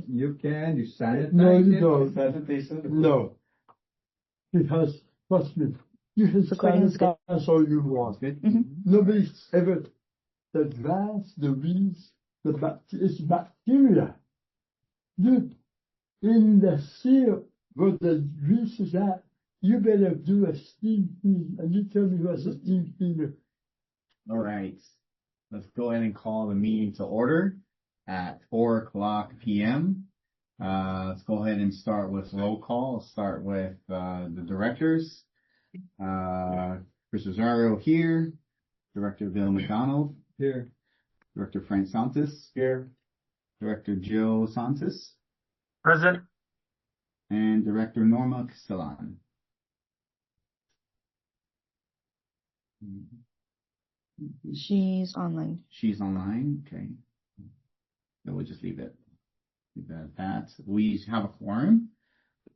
You can, you sanitize No, you it. don't. Sanitation. No. Because, trust me, you can sanitize all you want. Nobody's ever advanced the weeds, it's bacteria. You, in the seal where the grease is at, you better do a steam clean, and you tell me what's a steam cleaner. All right. Let's go ahead and call the meeting to order at 4:00 p.m. Let's go ahead and start with roll call. Let's start with the directors. Chris Rosario here. Director Bill McDonald. Here. Director Frank Santos. Here. Director Joe Santos. Present. And Director Norma Castellan. She's online. She's online. Okay. So we'll just leave it at that. We have a quorum.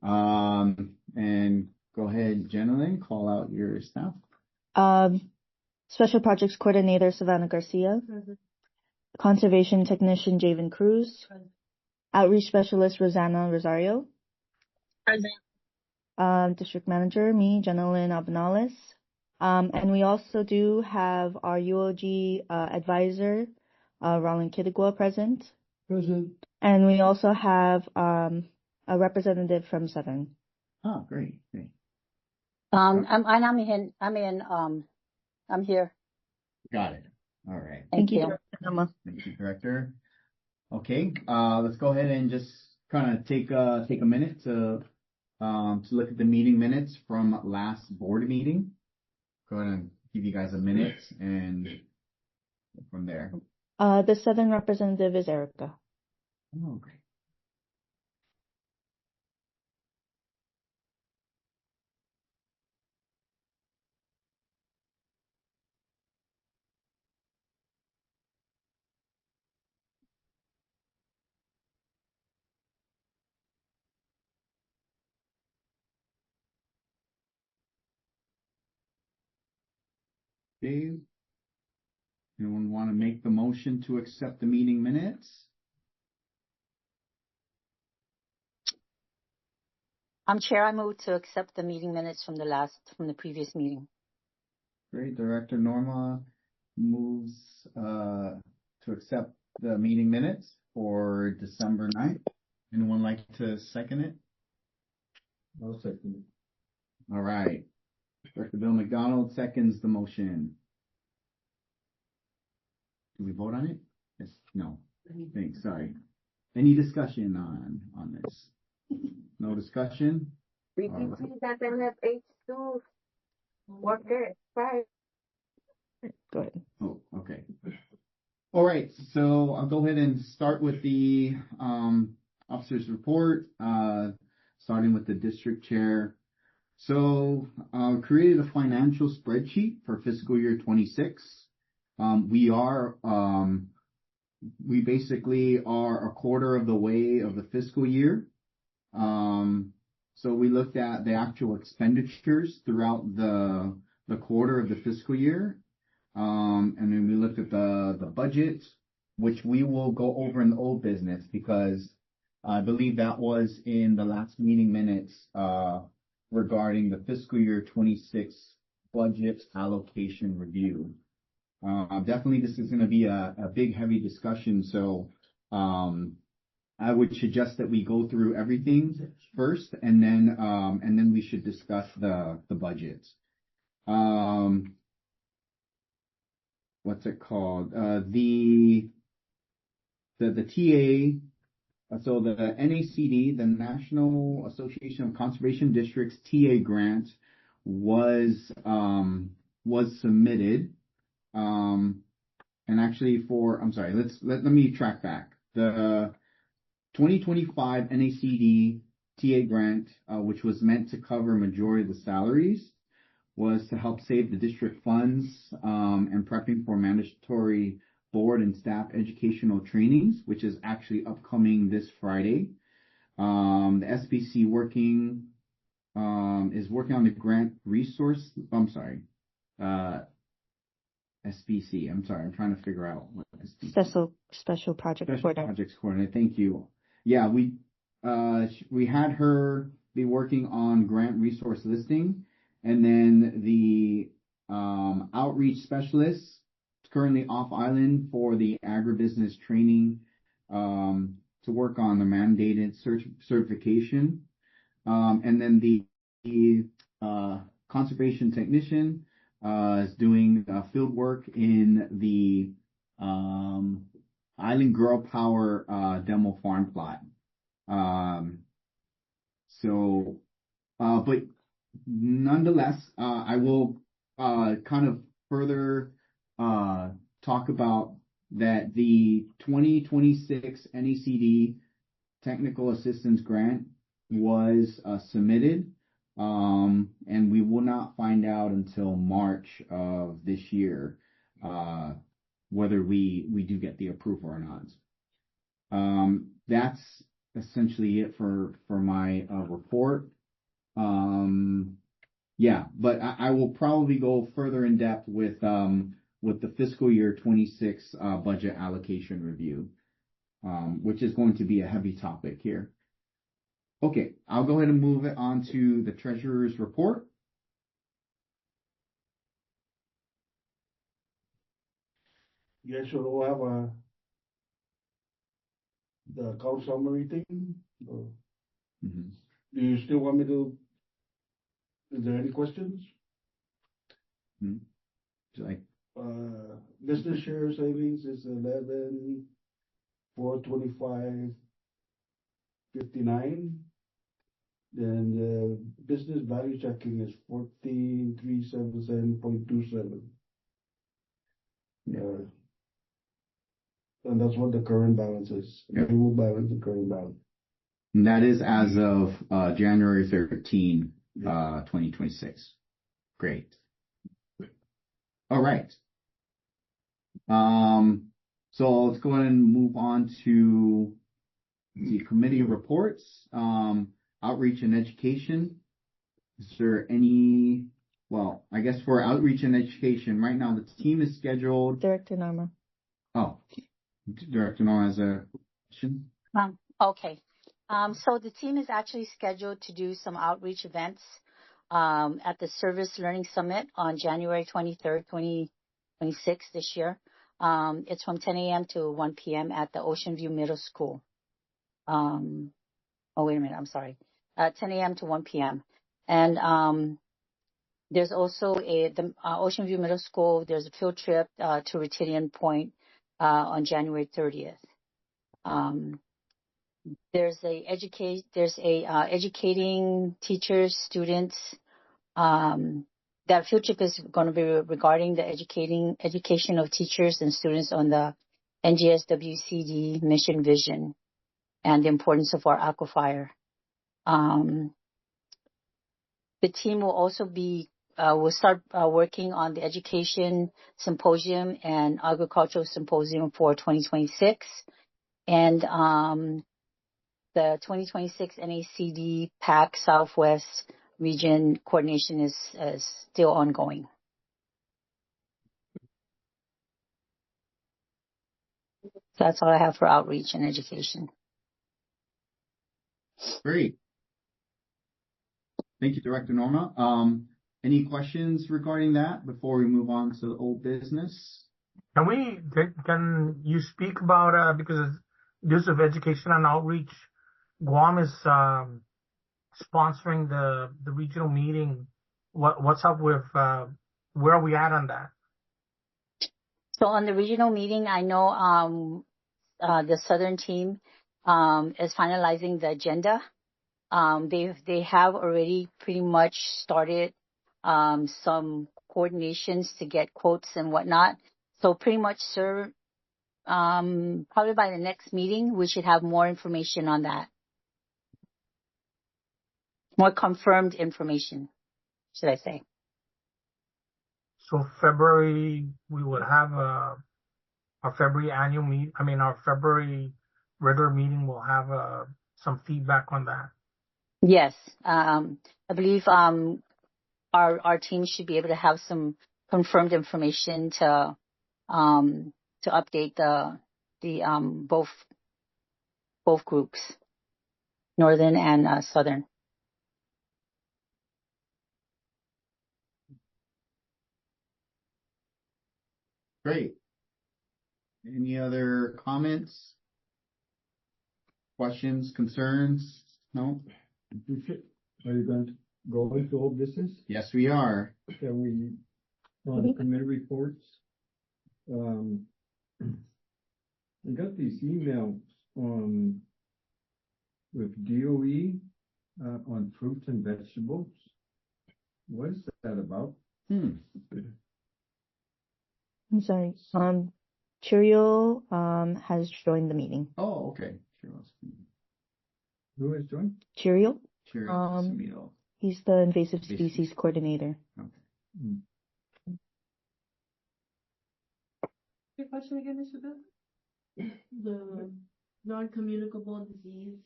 And go ahead, gentlemen, call out your staff. Special Projects Coordinator Savannah Garcia. Conservation Technician Javen Cruz. Outreach Specialist Rosanna Rosario. Present. District Manager, me, Jenalyn Abanales. And we also do have our UOG advisor, Roland Kidigwa, present. Present. And we also have a representative from Southern. Oh, great. I'm here. Got it. All right. Thank you, Director Norma. Thank you, Director. Okay, let's go ahead and just kind of take a minute to look at the meeting minutes from last board meeting. Go ahead and give you guys a minute and from there. The Southern representative is Erica. Oh, great. Dave, anyone want to make the motion to accept the meeting minutes? Chair, I move to accept the meeting minutes from the previous meeting. Great. Director Norma moves to accept the meeting minutes for December 9th. Anyone like to second it? I'll second it. All right. Director Bill McDonald seconds the motion. Do we vote on it? Yes. No. Thanks. Sorry. Any discussion on this? No discussion? BPC doesn't have H2 workers. Right. Go ahead. Oh, okay. All right. So I'll go ahead and start with the officer's report, starting with the district chair. So created a financial spreadsheet for fiscal year 26. We basically are a quarter of the way of the fiscal year. So we looked at the actual expenditures throughout the quarter of the fiscal year. And then we looked at the budget, which we will go over in the old business because I believe that was in the last meeting minutes, regarding the fiscal year 26 budget allocation review. Definitely this is going to be a big, heavy discussion. So, I would suggest that we go through everything first and then we should discuss the budget. What's it called? The TA, so the NACD, the National Association of Conservation Districts TA grant was submitted. And actually let me track back. The 2025 NACD TA grant, which was meant to cover majority of the salaries, was to help save the district funds and prepping for mandatory board and staff educational trainings, which is actually upcoming this Friday. The SBC is working on the grant resource. SBC. I'm sorry. I'm trying to figure out what SBC. Special Project Coordinator. Projects Coordinator. Thank you. yeah, we had her be working on grant resource listing, and then the outreach specialist is currently off island for the agribusiness training to work on the mandated certification. And then the conservation technician is doing field work in the Island Girl Power demo farm plot. But nonetheless, I will kind of further talk about that the 2026 NECD Technical Assistance Grant was submitted, and we will not find out until March of this year whether we do get the approval or not. That's essentially it for my report. Yeah, but I will probably go further in depth with the fiscal year 26 budget allocation review, which is going to be a heavy topic here. Okay, I'll go ahead and move it on to the treasurer's report. Yes, so we'll have the account summary thing. Mhm. Do you still want me to? Is there any questions? Like, Business share savings is 11,425.59. Then the business value checking is 14,377.27. And that's what the current balance is. Yeah. We will balance the current balance. and that is as of January 13, 2026. Great. All right. So let's go ahead and move on to the committee reports. Outreach and education. Is there any? Well, I guess for outreach and education, right now the team is scheduled. Director Norma. Oh, Director Norma has a question. Okay. So the team is actually scheduled to do some outreach events at the Service Learning Summit on January 23rd, 2026 this year. It's from 10 a.m. to 1 p.m. at the Ocean View Middle School. Wait a minute. I'm sorry. 10 a.m. to 1 p.m. And there's also the Ocean View Middle School. There's a field trip to Retidian Point on January 30th. There's educating teachers, students. That field trip is going to be regarding the education of teachers and students on the NGSWCD mission vision and the importance of our aquifer. The team will also will start working on the education symposium and agricultural symposium for 2026. And the 2026 NACD PAC Southwest region coordination is still ongoing. So that's all I have for outreach and education. Great. Thank you, Director Norma. Any questions regarding that before we move on to the old business? Can you speak about, because this of education and outreach, Guam is sponsoring the regional meeting. What's up with, where are we at on that? So on the regional meeting, I know the Southern team is finalizing the agenda. They have already pretty much started some coordinations to get quotes and whatnot. So pretty much, sir, probably by the next meeting, we should have more information on that. More confirmed information, should I say. So February, we would have our February annual meet. I mean, our February regular meeting will have some feedback on that. Yes, I believe our team should be able to have some confirmed information to update the both both groups, Northern and Southern. Great. Any other comments? Questions, concerns? No? Are you going to go into all business? Yes, we are. Can we, on the committee reports, I got these emails with DOE on fruits and vegetables. What is that about? I'm sorry. Cheerio has joined the meeting. Oh, okay. Sure. Who has joined? Cheerio. Sure. He's the invasive species coordinator. Okay. Your question again, Mr. Bill? The non-communicable disease.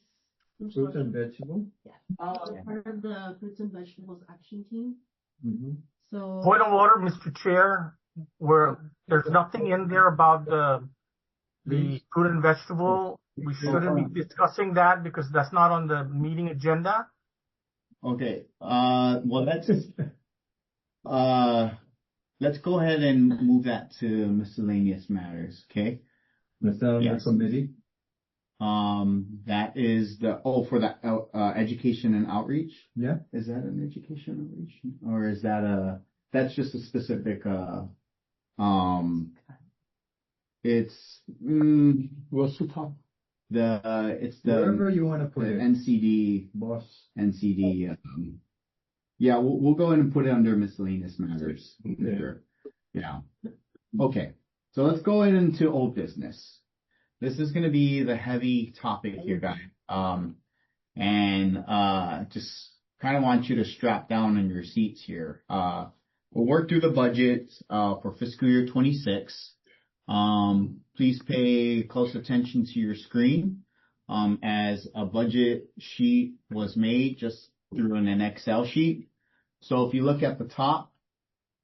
Fruits and vegetables? Part of the fruits and vegetables action team. Mm-hmm. So. Point of order, Mr. Chair, where there's nothing in there about the fruit and vegetable. We shouldn't be discussing that because that's not on the meeting agenda. Okay. Well, let's go ahead and move that to miscellaneous matters. Okay. That's on the committee. That is for the education and outreach. Yeah. Is that an education outreach, or is that that's just a specific it's What's the top? It's the Wherever you want to put it. NCD Boss. NCD. Yeah, we'll go ahead and put it under miscellaneous matters. Okay. Sure. Yeah. Okay. So let's go ahead into old business. This is going to be the heavy topic here, guys. And just kind of want you to strap down in your seats here. We'll work through the budget for fiscal year 26. Please pay close attention to your screen as a budget sheet was made just through an Excel sheet. So if you look at the top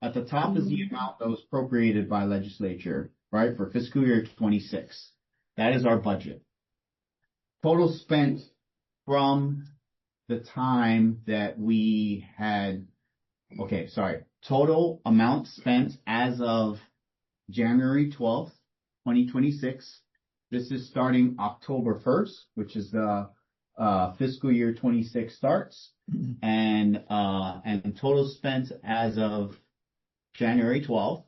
is the amount that was appropriated by legislature, right, for fiscal year 26. That is our budget. Total spent from the time that we had, total amount spent as of January 12th, 2026. This is starting October 1st, which is the fiscal year 26 starts, and total spent as of January 12th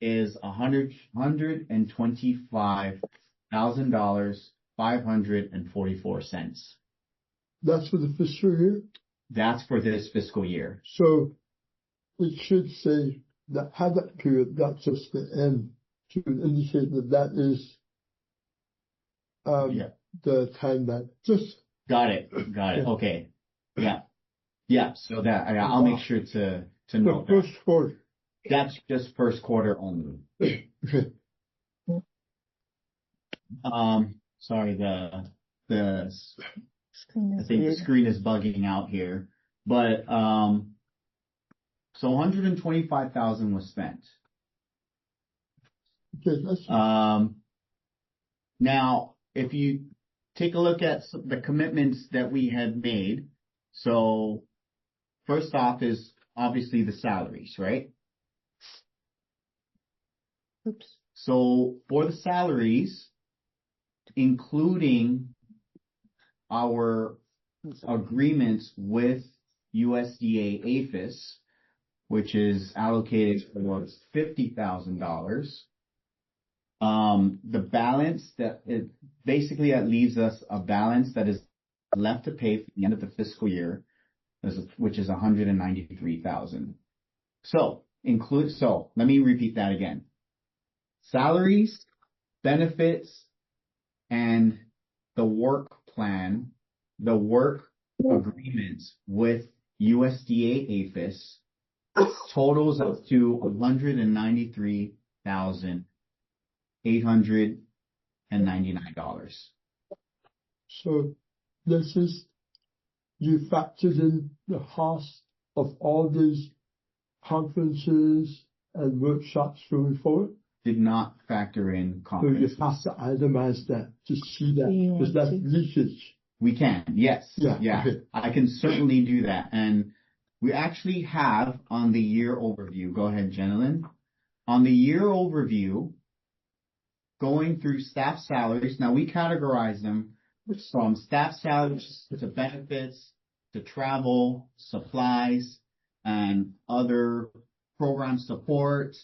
is $125,544. That's for the fiscal year? That's for this fiscal year. So it should say that have that period, not just the end, to indicate that is the time that just. Got it. Yeah. Okay. Yeah. So that I'll make sure to note The first quarter. That's just first quarter only. Okay. Sorry, the Screen I is think the weird. screen is bugging out here, but so 125,000 was spent. Okay, that's Now, if you take a look at the commitments that we had made, so first off is obviously the salaries, right? Oops. So for the salaries, including our agreements with USDA APHIS, which is allocated for $50,000. The balance that leaves us a balance that is left to pay for the end of the fiscal year, which is $193,000. So let me repeat that again. Salaries, benefits, and the work plan, the work agreements with USDA APHIS totals up to $193,899. so this is, you factored in the cost of all these conferences and workshops going forward? did not factor in So you competencies. have to itemize that to see that, Do you because want that's to? leakage. We can, yes. Yeah, okay. I can certainly do that. And we actually have on the year overview, go ahead, gentlemen. On the year overview, going through staff salaries, now we categorize them from staff salaries to benefits, to travel, supplies, and other program support,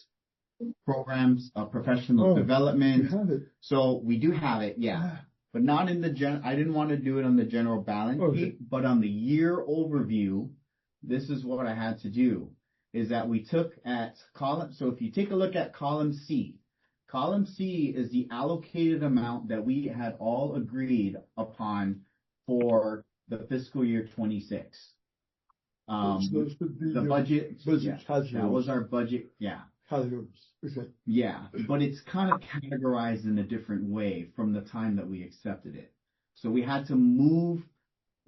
programs of professional development. You have it. So we do have it, yeah. But not in the I didn't want to do it on the general balance sheet, but on the year overview, this is what I had to do, is that we took at column, so if you take a look at column C is the allocated amount that we had all agreed upon for the fiscal year 26. Those would be The your budget, categories. that was our budget, Categories, okay. Yeah, but it's kind of categorized in a different way from the time that we accepted it. So we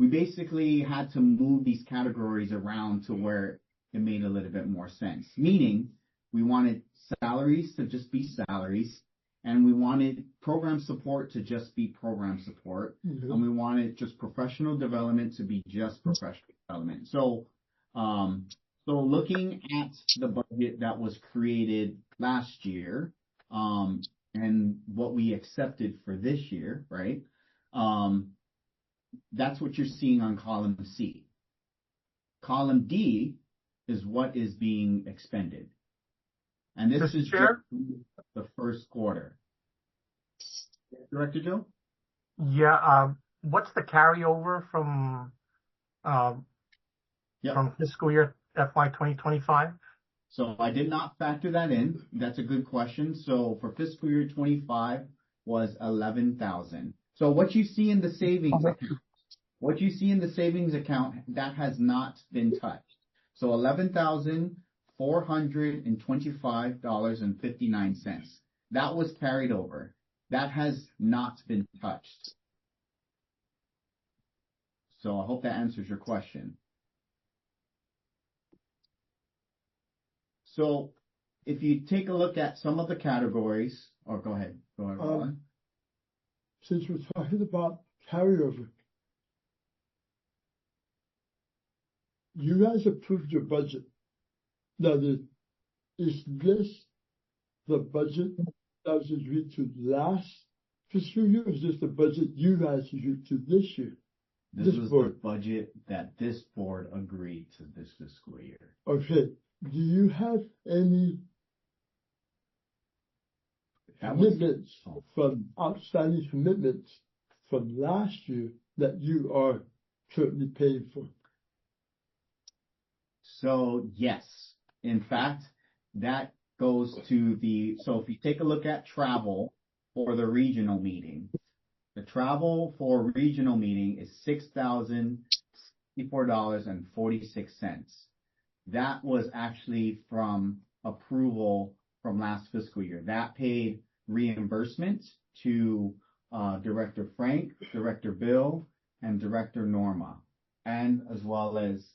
basically had to move these categories around to where it made a little bit more sense. Meaning, we wanted salaries to just be salaries, and we wanted program support to just be program support, and we wanted just professional development to be just professional development. So looking at the budget that was created last year, and what we accepted for this year, right? That's what you're seeing on column C. Column D is what is being expended. And this is just the first quarter. Director Joe? Yeah, what's the carryover from fiscal year FY 2025? So I did not factor that in. That's a good question. So for fiscal year 25 was 11,000. So what you see in the savings account, that has not been touched. So $11,425.59. That was carried over. That has not been touched. So I hope that answers your question. So if you take a look at some of the categories, or go ahead, Ron. Since we're talking about carryover, you guys approved your budget. Now, is this the budget that was agreed to last fiscal year, or is this the budget you guys agreed to this year? This was the budget that this board agreed to this fiscal year. Okay. Do you have any commitments from outstanding commitments from last year that you are currently paying for? So yes, in fact, that goes to so if you take a look at travel for the regional meeting, the travel for regional meeting is $6,064.46. That was actually from approval from last fiscal year. That paid reimbursement to Director Frank, Director Bill, and Director Norma, and as well as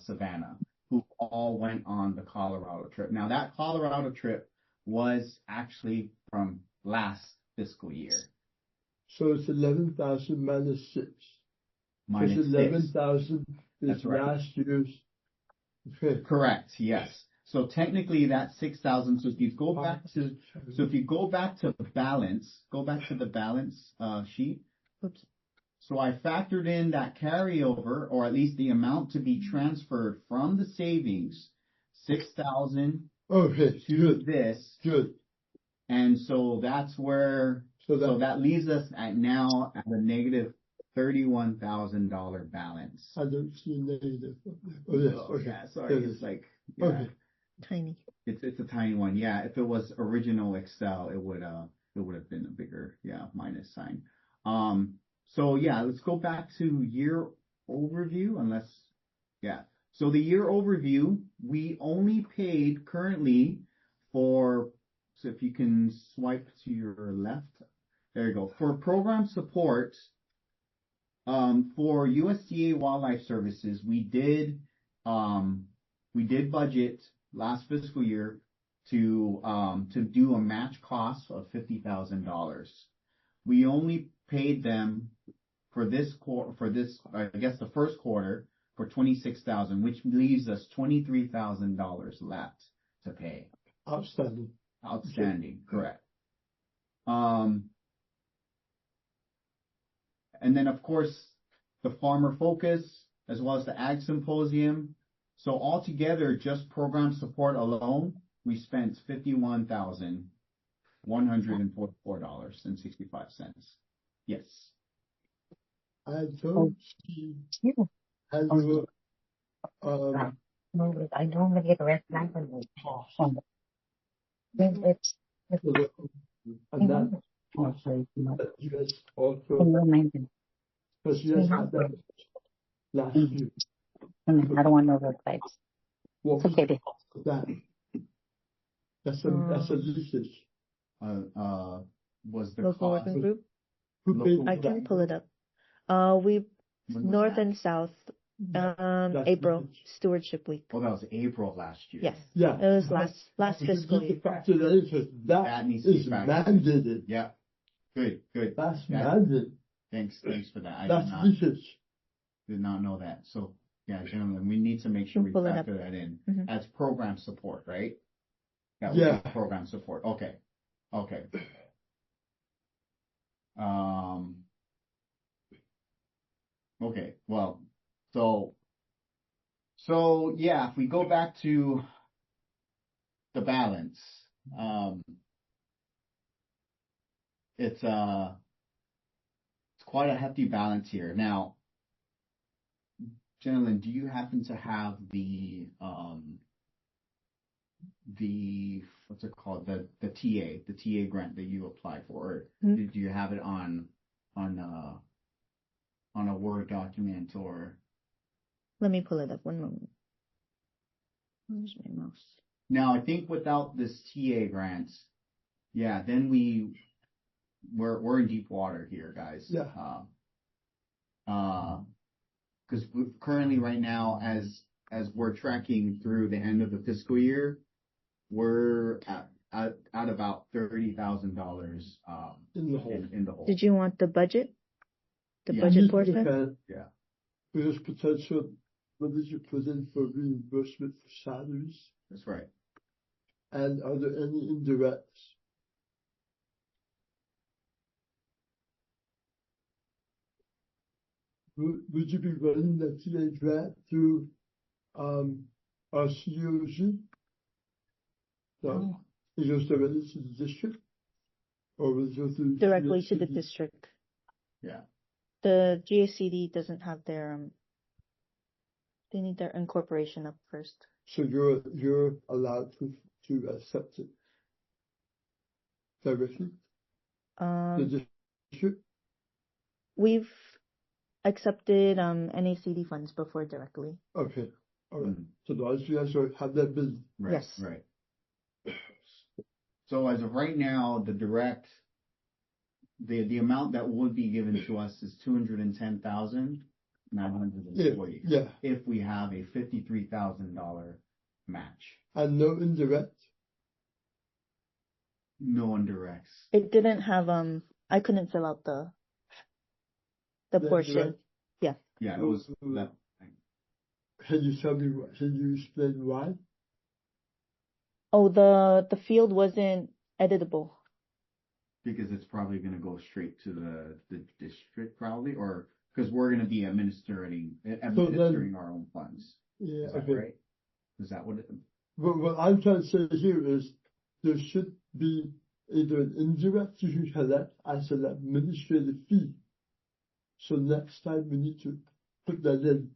Savannah, who all went on the Colorado trip. Now that Colorado trip was actually from last fiscal year. So it's 11,000 minus 6. Minus 6. 11,000 is That's right. Last year's. Okay. Correct. Yes. So technically that's 6,000. So if you go back to the balance, sheet. Oops. So I factored in that carryover, or at least the amount to be transferred from the savings, 6,000 to this. Good. And so that's where, so that leaves us at now at a negative $31,000 balance. I don't see a negative. Oh, yes. Okay. Yeah, sorry. It's like, Tiny. It's a tiny one. Yeah. If it was original Excel, it would have been a bigger, minus sign. So yeah, let's go back to year overview So the year overview, we only paid currently so if you can swipe to your left, there you go. For program support, for USDA Wildlife Services, we did budget last fiscal year to do a match cost of $50,000. We only paid them for this I guess the first quarter for $26,000, which leaves us $23,000 left to pay. Outstanding. Outstanding, correct. And then of course the farmer focus as well as the ag symposium. So altogether, just program support alone, we spent $51,144.65. Yes. I don't see annual, No, I don't get a red flag on the it's and that you guys also, because you guys had that last year. I don't want no red flags. What It's okay, babe. was that? That's a usage. Was the Local cost working group. Who paid local- I for can that? pull it up. We North and South. April Stewardship Week. Oh, that was April of last year. Yes. Yeah. It was last You fiscal need year. to factor that in, because That that needs to be is factored. mandated. Yeah. Good. That's Yeah. mandated. Thanks for that. I That's usage. did not know that. So yeah, gentlemen, we need to make sure we Pull it up. factor that in Mhm. as program support, right? That Yeah. would be program support. Okay. Okay. Well, so yeah, if we go back to the balance, it's quite a hefty balance here. Now, gentlemen, do you happen to have the what's it called, the TA grant that you applied for? Or do you have it on a Word document? Or Let me pull it up. One moment. Where's my mouse? now I think without this TA grant, yeah, then we're in deep water here, guys. Yeah. Because currently right now, as we're tracking through the end of the fiscal year, we're at about $30,000 In the hole. in the hole. Did you want the budget? The Yeah. budget Need to portion? look at Yeah. There's potential, what did you put in for reimbursement for salaries? That's right. And are there any indirects? Would you be running the TA grant through our COG? No, it goes directly to the district? Or will it go through? Directly to the COG? district. Yeah. The GSCD doesn't have their they need their incorporation up first. So you're allowed to accept it directly? The district? We've accepted NACD funds before directly. Okay, all right. So those you guys have that business. Right. Yes. Right. So as of right now, the amount that would be given to us is $210,940. Yeah. If we have a $53,000 match. And no indirect? No indirects. It didn't have I couldn't fill out the portion. Indirect? Yeah. Yeah, it was that. Can you tell me can you explain why? Oh, the field wasn't editable. Because it's probably going to go straight to the district, probably, or because we're going to be administering our own funds. Yeah, Is that okay. right? Is that what it? What I'm trying to say here is there should be either an indirect you can collect as an administrative fee. So next time we need to put that in.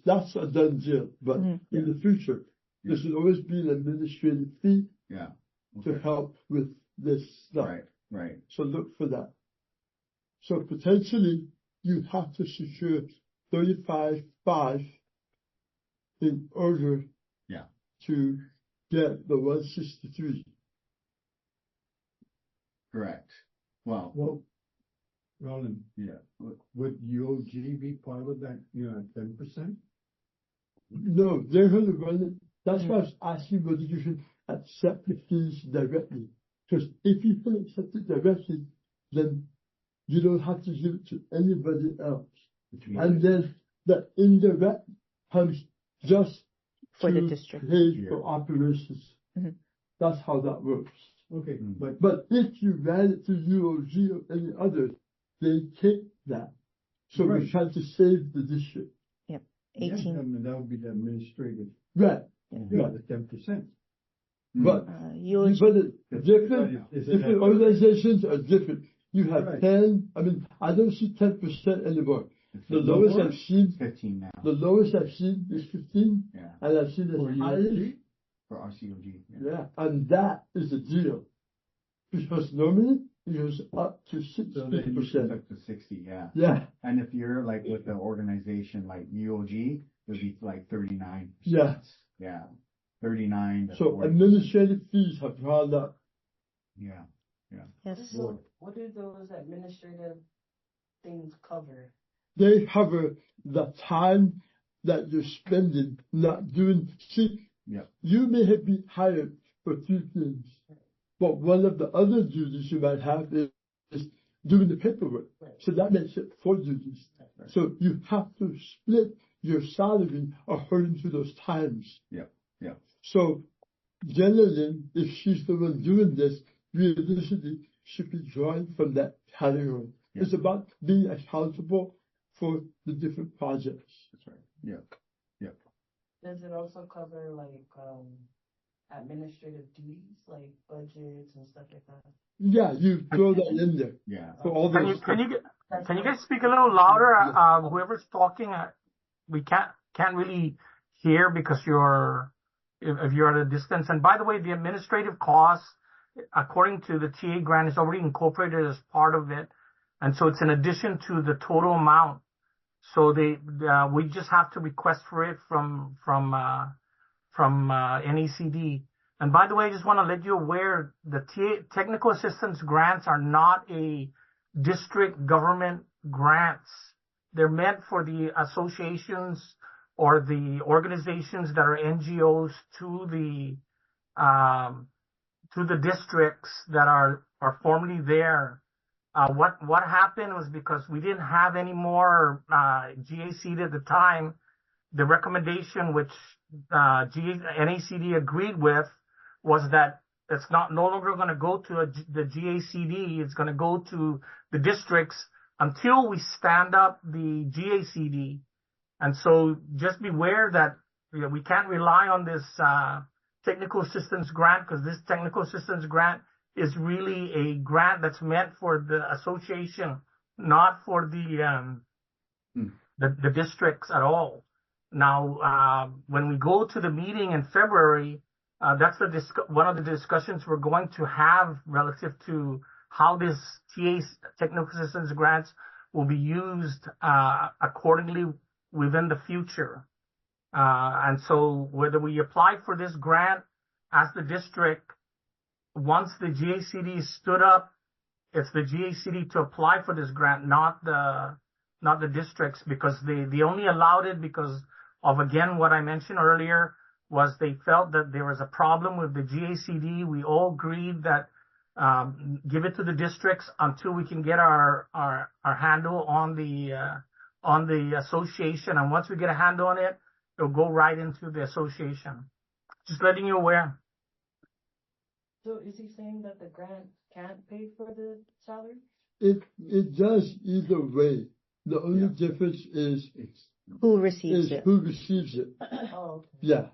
That's a done deal, but in the future, there should always be an administrative fee to help with this stuff. Right. So look for that. So potentially you have to secure 35.5 in order to get the 163. Correct. Well, Roland, yeah. would UOG be part of that, 10%? No, they're going to run it. That's why I was asking whether you should accept the fees directly. Because if you can accept it directly, then you don't have to give it to anybody else. And then the indirect comes just For the to district. pay for operations. Mhm. That's how that works. Okay, but But if you ran it to UOG or any other, they take that. So we're Right. trying to save the district. yeah, 18. that would be the administrative, Right. yeah, the 10%. But UOG. different Is it that- organizations are different. You have Right. 10, I don't see 10% anymore. The lowest I've seen, 15 now. the lowest I've seen is 15, Yeah. and I've seen For as high as, UOG? For RCOG. yeah, and that is a deal. Because normally it goes up to So then you 60%. Up to 60, yeah. Yeah, And if you're like with the organization like UOG, it would be like 39%. yeah. Yeah. 39 to So 40. administrative fees have gone up. Yeah. Yes. So what do those administrative things cover? They cover the time that you're spending not doing. See, Yep. you may have been hired for 3 things, but one of the other duties you might have is doing the paperwork. So that makes it 4 duties. So you have to split your salary according to those times. Yep. So generally, if she's the one doing this, realistically, should be drawing from that category. Yeah. It's about being accountable for the different projects. That's right. Yeah. Does it also cover like administrative duties, like budgets and stuff like that? Yeah, you throw that in there Yeah. for all Can those. you guys speak a little louder? Whoever's talking, we can't really hear because if you're at a distance. And by the way, the administrative costs, according to the TA grant, is already incorporated as part of it, and so it's in addition to the total amount. So we just have to request for it from NECD. And by the way, I just want to let you aware the technical assistance grants are not a district government grants. They're meant for the associations or the organizations that are NGOs to the districts that are formerly there. What happened was because we didn't have any more GACD at the time, the recommendation which NACD agreed with was that it's no longer going to go to the GACD. It's going to go to the districts until we stand up the GACD. And so just beware that we can't rely on this technical assistance grant, because this technical assistance grant is really a grant that's meant for the association, not for the districts at all. Now, when we go to the meeting in February, that's one of the discussions we're going to have relative to how this technical assistance grants will be used accordingly within the future. And so whether we apply for this grant as the district, once the GACD is stood up, it's the GACD to apply for this grant, not the districts, because they only allowed it because of, again, what I mentioned earlier, was they felt that there was a problem with the GACD. We all agreed that give it to the districts until we can get our handle on the association. And once we get a handle on it, it'll go right into the association. Just letting you aware. So is he saying that the grant can't pay for the salary? It does either way. The only difference is Who receives it? who receives it. Oh, okay. Yeah.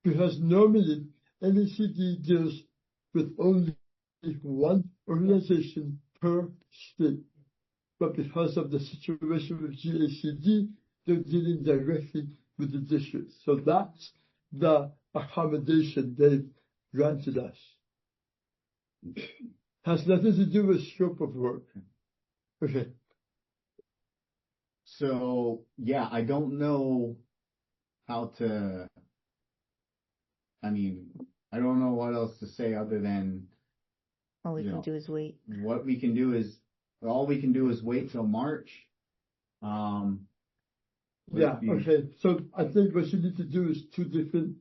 Because normally NECD deals with only one organization per state. But because of the situation with GACD, they're dealing directly with the district. So that's the accommodation they've granted us. Has nothing to do with scope of work. Okay. So, yeah, I don't know how to, I don't know what else to say other than All we can do is wait. all we can do is wait till March. Yeah, okay. So I think what you need to do is 2 different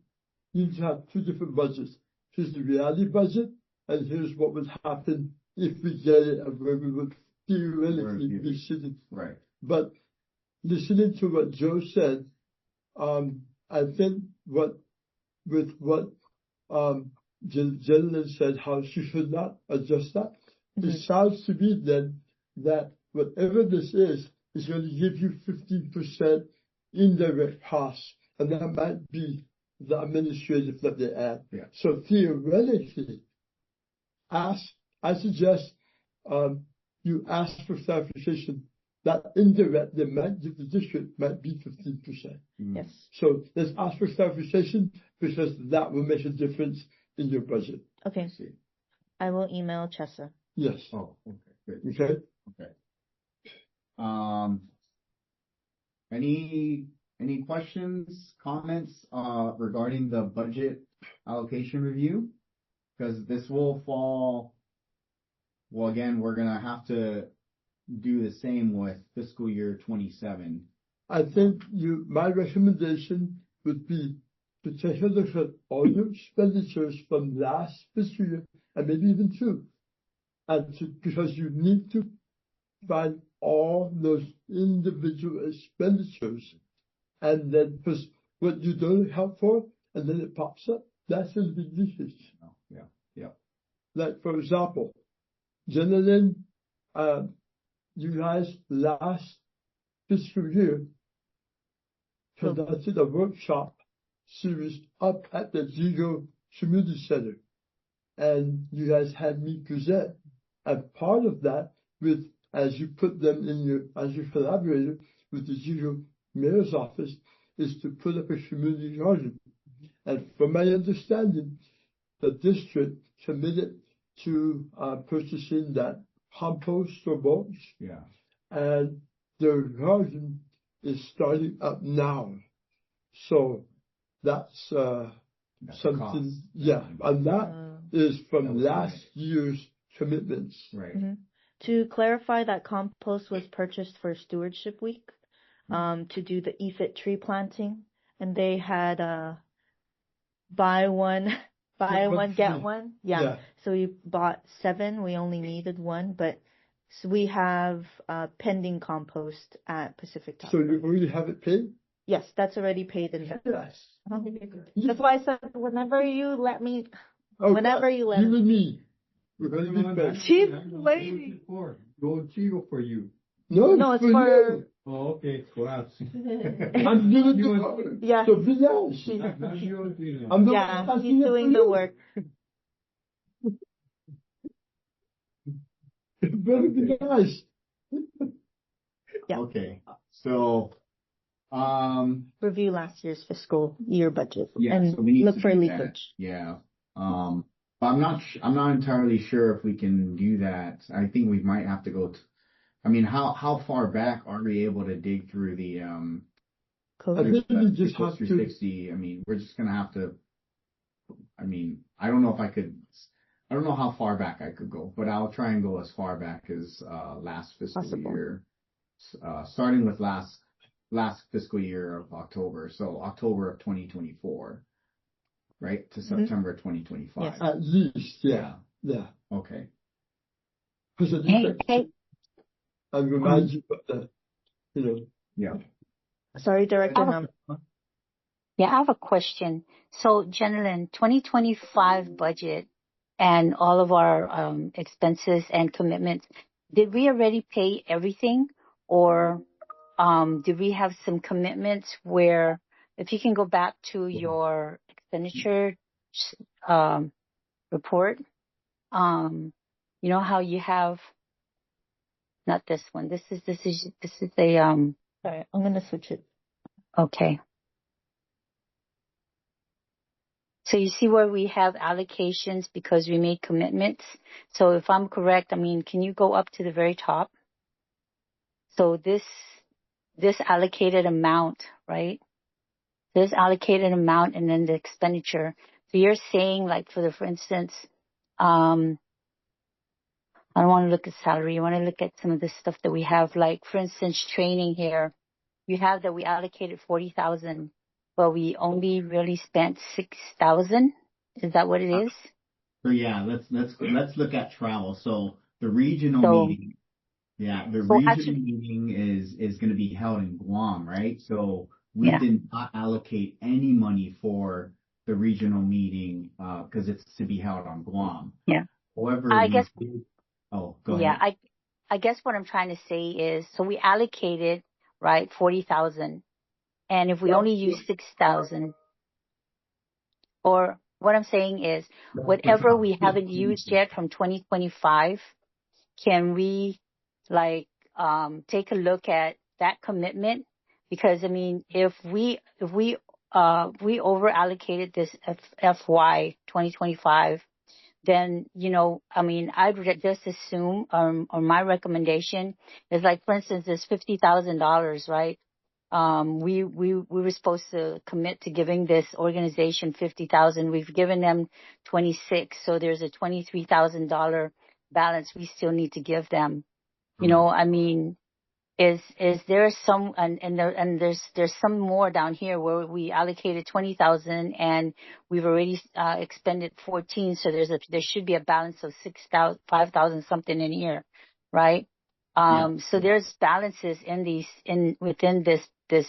you need to have two different budgets. Here's the reality budget, and here's what would happen if we get it and where we would theoretically be sitting. Right. But listening to what Joe said, I think what gentleman said, how she should not adjust that. It sounds to me then that whatever this is going to give you 15% indirect costs, and that might be the administrative that they add. Yeah. So theoretically, I suggest you ask for clarification. That indirect they might give the district might be 15%. Yes. So let's ask for clarification, because that will make a difference in your budget. Okay. I will email Chessa. Yes. Oh, okay, good. Okay. Okay. Any questions, comments regarding the budget allocation review? Because this will fall. Well, again, we're gonna have to do the same with fiscal year 27. I think my recommendation would be to take a look at all your expenditures from last fiscal year, and maybe even two, because you need to find all those individual expenditures, and then because what you don't account for, and then it pops up, that's going to be leakage. Oh, yeah, yeah. Like, for example, generally, you guys last fiscal year conducted a workshop series up at the Zigo Community Center, and you guys had me present. And part of that, as you collaborated with the Zigo Mayor's office, is to put up a community garden. And from my understanding, the district committed to purchasing that compost or mulch. Yeah. And their garden is starting up now. So that's something, yeah. And that is from last year's commitments. Right. To clarify, that compost was purchased for Stewardship Week, to do the EFIT tree planting, and they had buy one get one. Yeah. So we bought 7. We only needed 1, but so we have pending compost at Pacific Top. So you already have it paid? Yes, that's already paid in. Yes. That's why I said whenever you let me. Oh, whenever you let you and me. We're going to be paid. She's lady. Go Chico for you. No, it's for you. Oh, okay, for us. I'm doing the work. Yeah. So be nice. He's doing the work. It better be nice. Yeah. Okay. So, Review last year's fiscal year budget yeah, so we need look to for do leakage. that. Yeah. But I'm not entirely sure if we can do that. I think we might have to go how far back are we able to dig through the I think you just have to. 360? I mean, we're just gonna have to. I don't know if I could. I don't know how far back I could go, but I'll try and go as far back as last fiscal year, starting with last fiscal year of October. So October of 2024, right, to September 2025. Yes. At least, yeah. Okay. Hey. I remind you of that, Yeah. Sorry, Director. Yeah, I have a question. So, Jenilyn, 2025 budget and all of our expenses and commitments, did we already pay everything, or did we have some commitments where, if you can go back to your expenditure report, you know how you have, not this one. This is a Sorry, I'm gonna switch it. Okay. So you see where we have allocations because we made commitments. So if I'm correct, can you go up to the very top? So this allocated amount, right? This allocated amount and then the expenditure. So you're saying, like, for instance, I don't want to look at salary. You want to look at some of the stuff that we have, like, for instance, training here. You have that we allocated $40,000 but we only really spent 6,000. Is that what it is? So yeah, let's look at travel. So the regional So, meeting, yeah, the so regional actually, meeting is going to be held in Guam, right? So we yeah, did not allocate any money for the regional meeting because it's to be held on Guam. yeah. However, I we guess, did. Oh, go yeah, ahead. I guess what I'm trying to say is, so we allocated, right, 40,000. And if we only use 6,000, or what I'm saying is, For whatever travel. we haven't used yet from 2025, can we like take a look at that commitment? Because I mean, if we over allocated this FY 2025, then I mean, I'd just assume or my recommendation is, like, for instance, this $50,000, right? We were supposed to commit to giving this organization 50,000. We've given them 26, so there's a $23,000 balance we still need to give them. Correct. I mean, is there some, there's some more down here where we allocated 20,000 and we've already expended 14, so there should be a balance of 6,000, 5,000 something in here, right? Yeah. So there's balances within this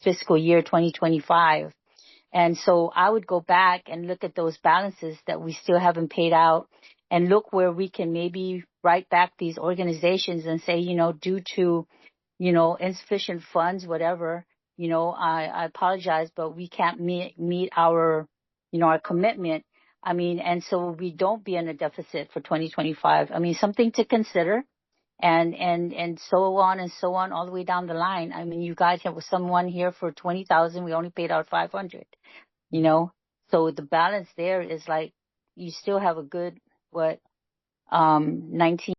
fiscal year 2025. And so I would go back and look at those balances that we still haven't paid out, and look where we can maybe write back these organizations and say, due to, insufficient funds, whatever, I apologize, but we can't meet our, our commitment. I mean, and so we don't be in a deficit for 2025. I mean, something to consider. And so on and so on all the way down the line. I mean, you guys have someone here for 20,000. We only paid out 500, so the balance there is like, you still have a good, 19